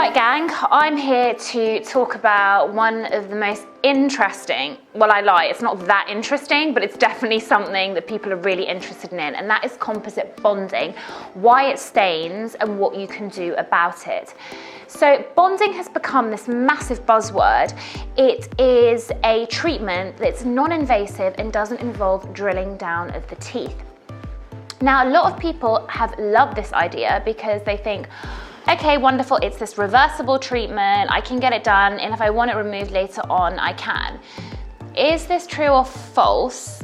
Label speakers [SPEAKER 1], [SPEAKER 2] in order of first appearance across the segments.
[SPEAKER 1] Right gang, I'm here to talk about one of the most interesting, well I lie, it's not that interesting, but it's definitely something that people are really interested in, and that is composite bonding, why it stains and what you can do about it. So bonding has become this massive buzzword. It is a treatment that's non-invasive and doesn't involve drilling down of the teeth. Now, a lot of people have loved this idea because they think, okay, wonderful, it's this reversible treatment, I can get it done, and if I want it removed later on, I can. Is this true or false?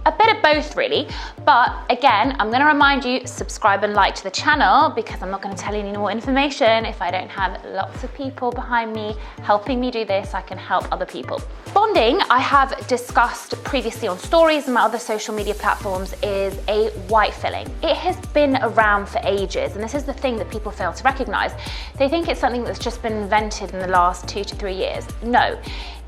[SPEAKER 1] A bit of both really, but again, I'm gonna remind you, subscribe and like to the channel because I'm not gonna tell you any more information if I don't have lots of people behind me helping me do this, I can help other people. Bonding, I have discussed previously on stories and my other social media platforms, is a white filling. It has been around for ages, and this is the thing that people fail to recognize. They think it's something that's just been invented in the last 2 to 3 years. No,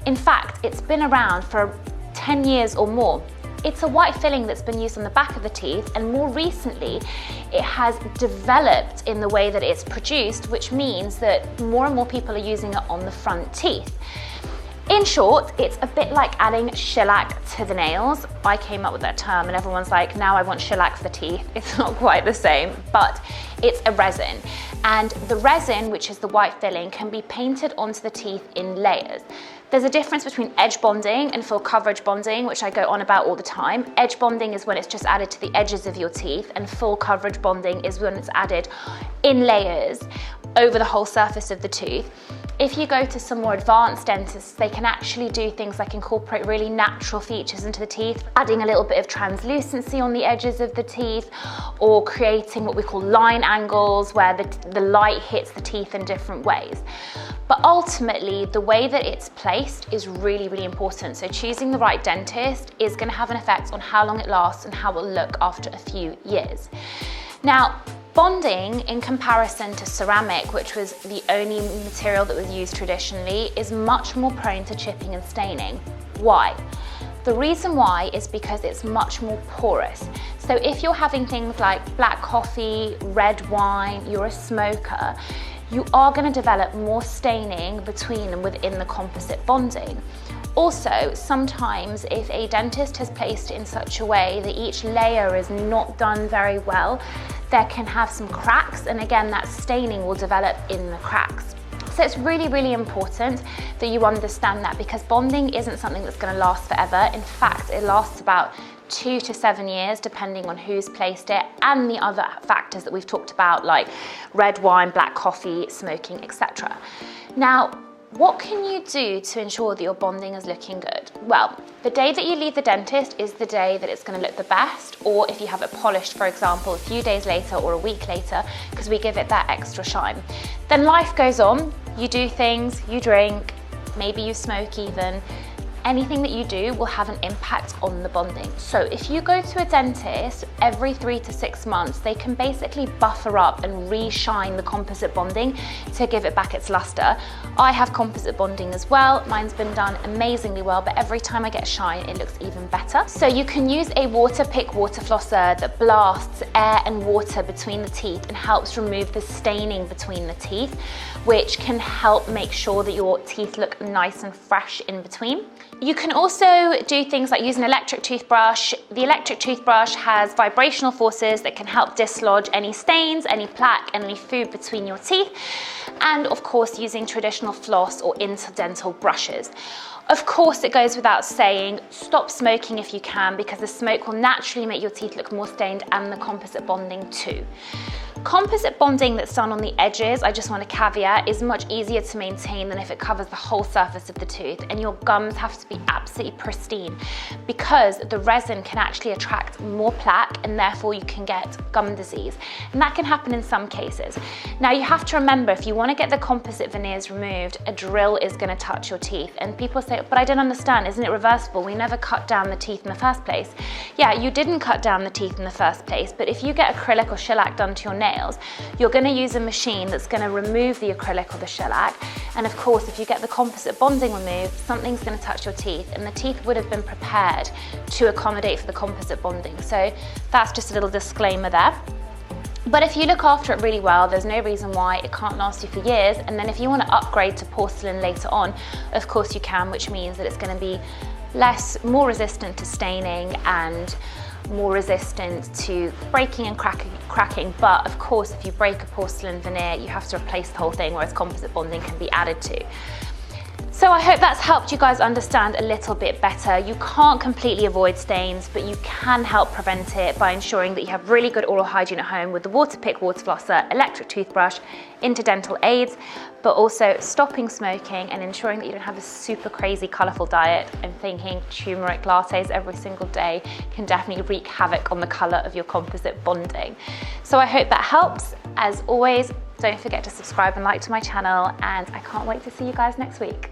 [SPEAKER 1] in fact, it's been around for 10 years or more. It's a white filling that's been used on the back of the teeth, and more recently it has developed in the way that it's produced, which means that more and more people are using it on the front teeth. In short, it's a bit like adding shellac to the nails. I came up with that term and everyone's like, now I want shellac for the teeth. It's not quite the same, but it's a resin. And the resin, which is the white filling, can be painted onto the teeth in layers. There's a difference between edge bonding and full coverage bonding, which I go on about all the time. Edge bonding is when it's just added to the edges of your teeth, and full coverage bonding is when it's added in layers over the whole surface of the tooth. If you go to some more advanced dentists, they can actually do things like incorporate really natural features into the teeth, adding a little bit of translucency on the edges of the teeth, or creating what we call line angles where the light hits the teeth in different ways. But ultimately, the way that it's placed is really, really important. So choosing the right dentist is going to have an effect on how long it lasts and how it will look after a few years. Now, bonding, in comparison to ceramic, which was the only material that was used traditionally, is much more prone to chipping and staining. Why? The reason why is because it's much more porous. So if you're having things like black coffee, red wine, you're a smoker, you are going to develop more staining between and within the composite bonding. Also, sometimes if a dentist has placed it in such a way that each layer is not done very well, there can have some cracks, and again, that staining will develop in the cracks. So it's really, really important that you understand that, because bonding isn't something that's going to last forever. In fact, it lasts about 2 to 7 years, depending on who's placed it and the other factors that we've talked about, like red wine, black coffee, smoking, etc. Now, what can you do to ensure that your bonding is looking good? Well, the day that you leave the dentist is the day that it's going to look the best, or if you have it polished, for example, a few days later or a week later, because we give it that extra shine. Then life goes on, you do things, you drink, maybe you smoke even. Anything that you do will have an impact on the bonding. So if you go to a dentist every 3 to 6 months, they can basically buffer up and re-shine the composite bonding to give it back its luster. I have composite bonding as well. Mine's been done amazingly well, but every time I get a shine, it looks even better. So you can use a water pick water flosser that blasts air and water between the teeth and helps remove the staining between the teeth, which can help make sure that your teeth look nice and fresh in between. You can also do things like use an electric toothbrush. The electric toothbrush has vibrational forces that can help dislodge any stains, any plaque, and any food between your teeth. And of course, using traditional floss or interdental brushes. Of course, it goes without saying, stop smoking if you can, because the smoke will naturally make your teeth look more stained, and the composite bonding too. Composite bonding that's done on the edges, I just want to caveat, is much easier to maintain than if it covers the whole surface of the tooth, and your gums have to be absolutely pristine because the resin can actually attract more plaque, and therefore you can get gum disease, and that can happen in some cases. Now you have to remember, if you want to get the composite veneers removed, a drill is going to touch your teeth, and people say, but I don't understand, isn't it reversible? We never cut down the teeth in the first place. Yeah, you didn't cut down the teeth in the first place, but if you get acrylic or shellac done to your nails, you're going to use a machine that's going to remove the acrylic or the shellac, and of course if you get the composite bonding removed, something's going to touch your teeth, and the teeth would have been prepared to accommodate for the composite bonding. So that's just a little disclaimer there. But if you look after it really well, there's no reason why it can't last you for years. And then if you want to upgrade to porcelain later on, of course you can, which means that it's going to be more resistant to staining and more resistant to breaking and cracking. But of course, if you break a porcelain veneer, you have to replace the whole thing, whereas composite bonding can be added to. So I hope that's helped you guys understand a little bit better. You can't completely avoid stains, but you can help prevent it by ensuring that you have really good oral hygiene at home with the water pick, water flosser, electric toothbrush, interdental aids, but also stopping smoking and ensuring that you don't have a super crazy colourful diet and thinking turmeric lattes every single day can definitely wreak havoc on the colour of your composite bonding. So I hope that helps. As always, don't forget to subscribe and like to my channel, and I can't wait to see you guys next week.